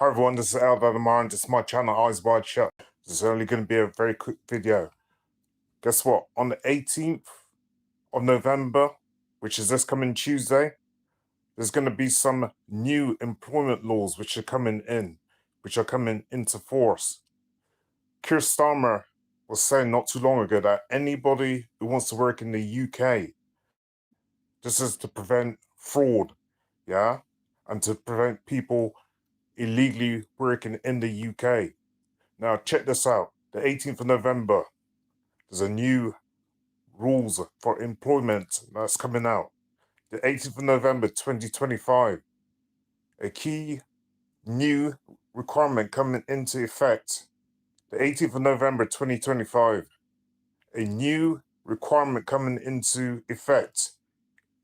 Hi everyone, this is Eldad Amara and this is my channel, Eyes Wide Shut. This is only going to be a very quick video. Guess what? On the 18th of November, which is this coming Tuesday, there's going to be some new employment laws which are coming into force. Keir Starmer was saying not too long ago that anybody who wants to work in the UK, this is to prevent fraud, yeah? And to prevent people illegally working in the UK. Now, check this out. The 18th of November, there's a new rules for employment that's coming out. The 18th of November, 2025, a key new requirement coming into effect. The 18th of November, 2025, a new requirement coming into effect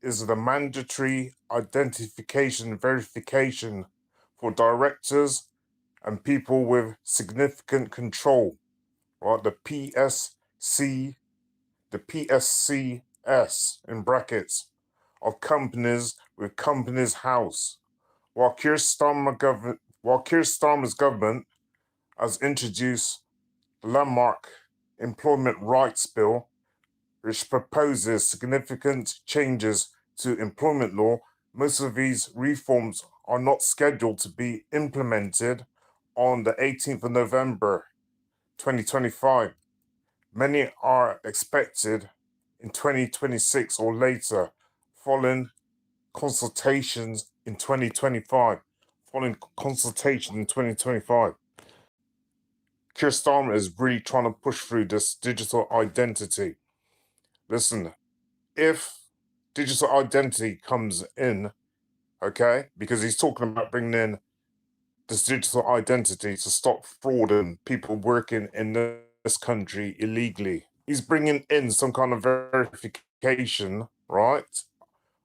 is the mandatory identification verification for directors and people with significant control, right? The PSCS in brackets of companies with Companies House. While Keir Starmer's government has introduced the landmark Employment Rights Bill, which proposes significant changes to employment law, most of these reforms are not scheduled to be implemented on the 18th of November, 2025. Many are expected in 2026 or later, following consultations in 2025. Keir Starmer is really trying to push through this digital identity. Listen, if digital identity comes in, okay, because he's talking about bringing in this digital identity to stop fraud and people working in this country illegally. He's bringing in some kind of verification, right?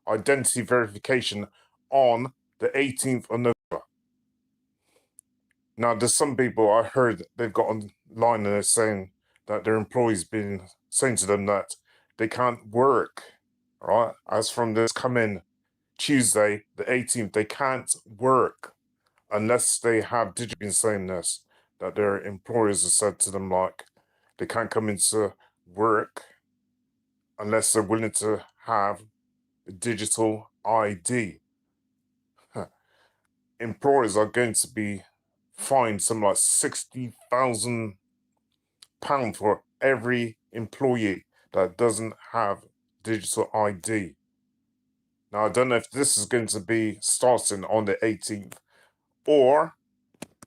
Identity verification on the 18th of November. Now, there's some people I heard they've got online and they're saying that their employees been saying to them that they can't work, right? As from this coming Tuesday, the 18th, they can't work unless they have digitally been saying this, that their employers have said to them, like, they can't come into work unless they're willing to have a digital ID. Employers are going to be fined something like £60,000 for every employee that doesn't have digital ID. Now, I don't know if this is going to be starting on the 18th or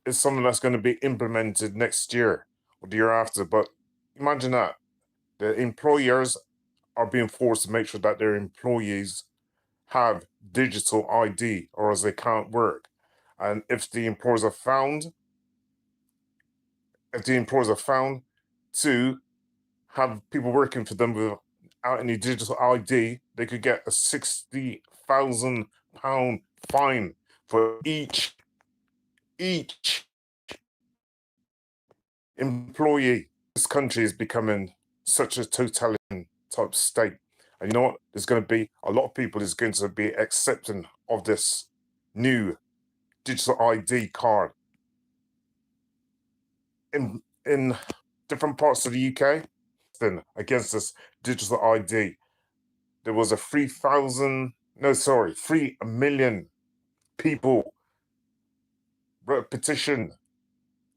it's something that's going to be implemented next year or the year after. But imagine that. The employers are being forced to make sure that their employees have digital ID or else they can't work. And if the employers are found to have people working for them without any digital ID, they could get a £60,000 fine for each employee. This country is becoming such a totalitarian type state. And you know what? There's going to be a lot of people is going to be accepting of this new digital ID card. In different parts of the UK, against this digital ID, there was a 3 million people wrote a petition,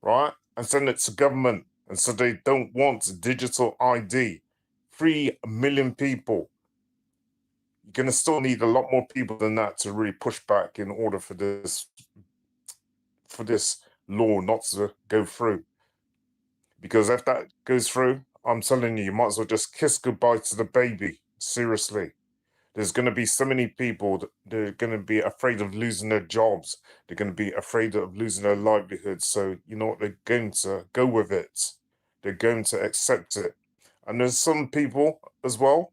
right? And sent it to government and said they don't want digital ID. 3 million people. You're going to still need a lot more people than that to really push back in order for this law not to go through. Because if that goes through, I'm telling you, you might as well just kiss goodbye to the baby. Seriously. There's going to be so many people that they're going to be afraid of losing their jobs. They're going to be afraid of losing their livelihood. So, you know what? They're going to go with it. They're going to accept it. And there's some people as well,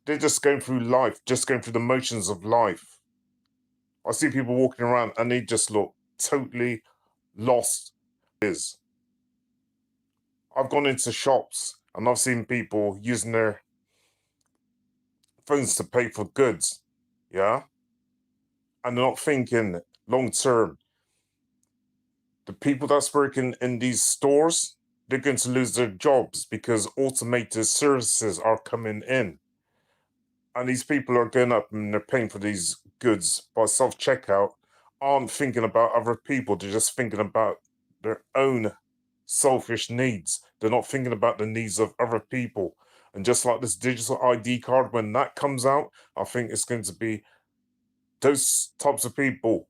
they're just going through life, just going through the motions of life. I see people walking around and they just look totally lost. I've gone into shops and I've seen people using their phones to pay for goods, yeah? And they're not thinking long term. The people that's working in these stores, they're going to lose their jobs because automated services are coming in. And these people are going up and they're paying for these goods by self-checkout, aren't thinking about other people. They're just thinking about their own selfish needs. They're not thinking about the needs of other people. And just like this digital ID card, when that comes out, I think it's going to be those types of people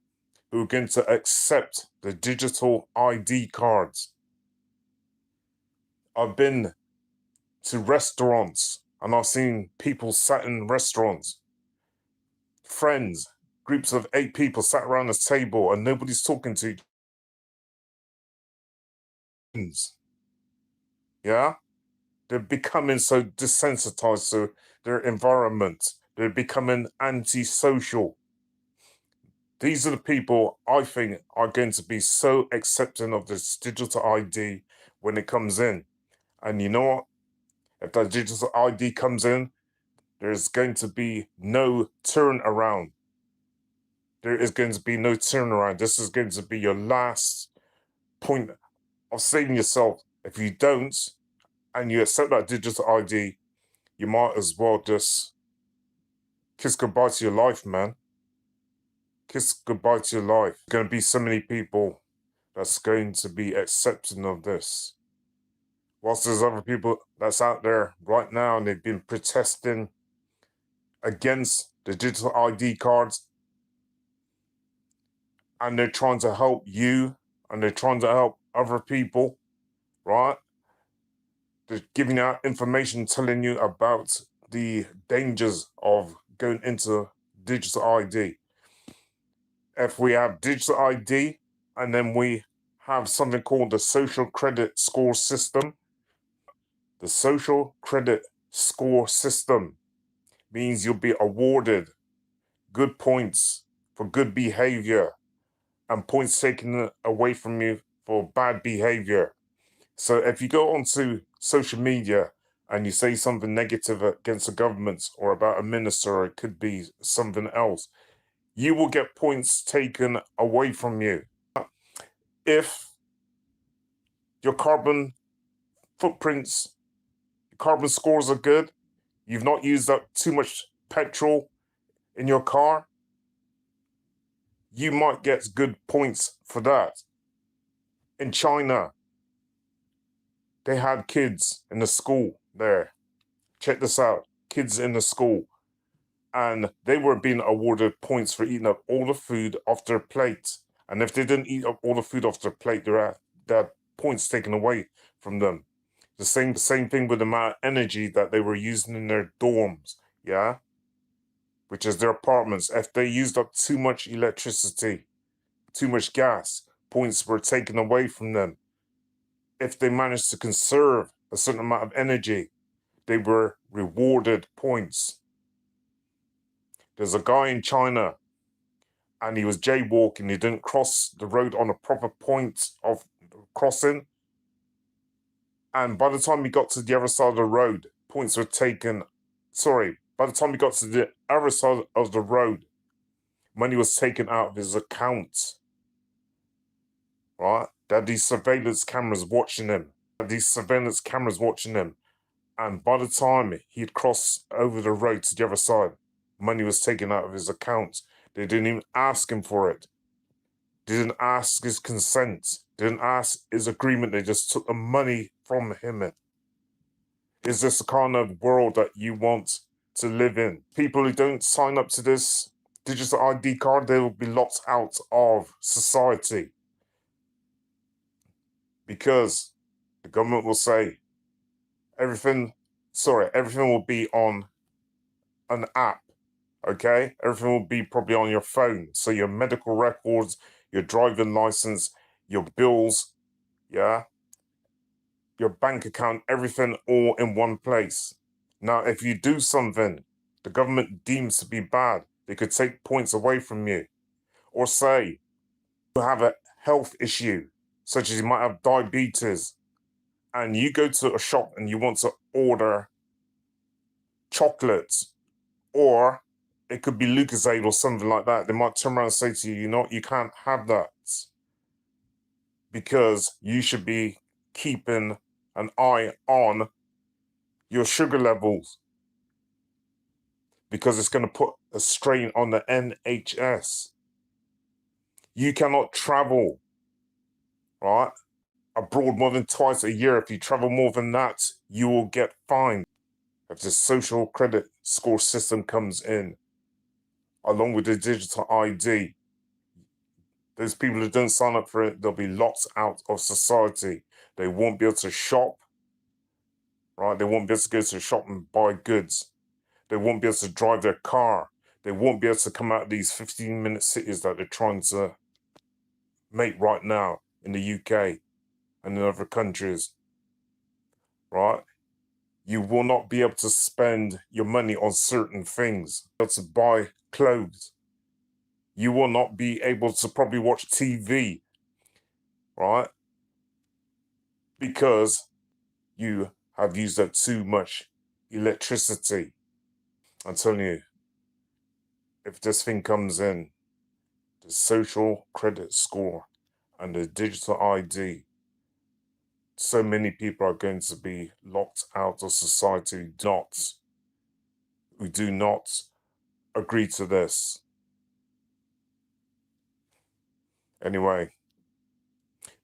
who are going to accept the digital ID cards. I've been to restaurants and I've seen people sat in restaurants, friends, groups of 8 people sat around a table and nobody's talking to each other. Yeah? They're becoming so desensitized to their environment. They're becoming antisocial. These are the people I think are going to be so accepting of this digital ID when it comes in. And you know what? If that digital ID comes in, there's going to be no turnaround. There is going to be no turnaround. This is going to be your last point of saving yourself. If you don't, and you accept that digital ID, you might as well just kiss goodbye to your life, man. Kiss goodbye to your life. There's going to be so many people that's going to be accepting of this. Whilst there's other people that's out there right now and they've been protesting against the digital ID cards, and they're trying to help you and they're trying to help other people, right? They're giving out information telling you about the dangers of going into digital ID. If we have digital ID and then we have something called the social credit score system, the social credit score system means you'll be awarded good points for good behavior and points taken away from you for bad behavior. So if you go onto social media and you say something negative against the government or about a minister, or it could be something else, you will get points taken away from you. If your carbon footprints, carbon scores are good, you've not used up too much petrol in your car, you might get good points for that. In China, they had kids in the school there. Check this out. Kids in the school. And they were being awarded points for eating up all the food off their plate. And if they didn't eat up all the food off their plate, they had points taken away from them. The same thing with the amount of energy that they were using in their dorms, yeah? Which is their apartments. If they used up too much electricity, too much gas, points were taken away from them. If they managed to conserve a certain amount of energy, they were rewarded points. There's a guy in China and he was jaywalking. He didn't cross the road on a proper point of crossing. And by the time he got to the other side of the road, points were taken. Sorry, by the time he got to the other side of the road, money was taken out of his account. Right? There had these surveillance cameras watching him. And by the time he'd crossed over the road to the other side, money was taken out of his account. They didn't even ask him for it. They didn't ask his consent. They didn't ask his agreement. They just took the money from him. Is this the kind of world that you want to live in? People who don't sign up to this digital ID card, they will be locked out of society. Because the government will say, everything will be on an app, okay? Everything will be probably on your phone. So your medical records, your driving license, your bills, yeah? Your bank account, everything all in one place. Now, if you do something the government deems to be bad, they could take points away from you. Or say you have a health issue, such as you might have diabetes, and you go to a shop and you want to order chocolates, or it could be Lucozade or something like that. They might turn around and say to you, you know what, you can't have that. because you should be keeping an eye on your sugar levels, because it's going to put a strain on the NHS. You cannot travel, right, abroad more than twice a year. If you travel more than that, you will get fined. If the social credit score system comes in, along with the digital ID, those people who don't sign up for it, they'll be locked out of society. They won't be able to shop, right? They won't be able to go to the shop and buy goods. They won't be able to drive their car. They won't be able to come out of these 15-minute cities that they're trying to make right now in the UK and in other countries, right? You will not be able to spend your money on certain things, able to buy clothes. You will not be able to probably watch TV, right? Because you have used up too much electricity. I'm telling you, if this thing comes in, the social credit score and the digital ID, so many people are going to be locked out of society who do not agree to this. Anyway,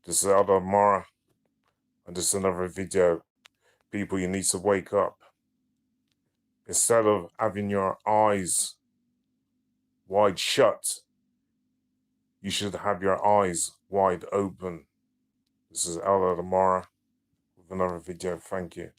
this is Eldad Amara, and this is another video. People, you need to wake up. Instead of having your eyes wide shut, you should have your eyes wide open. This is Eldad Amara with another video. Thank you.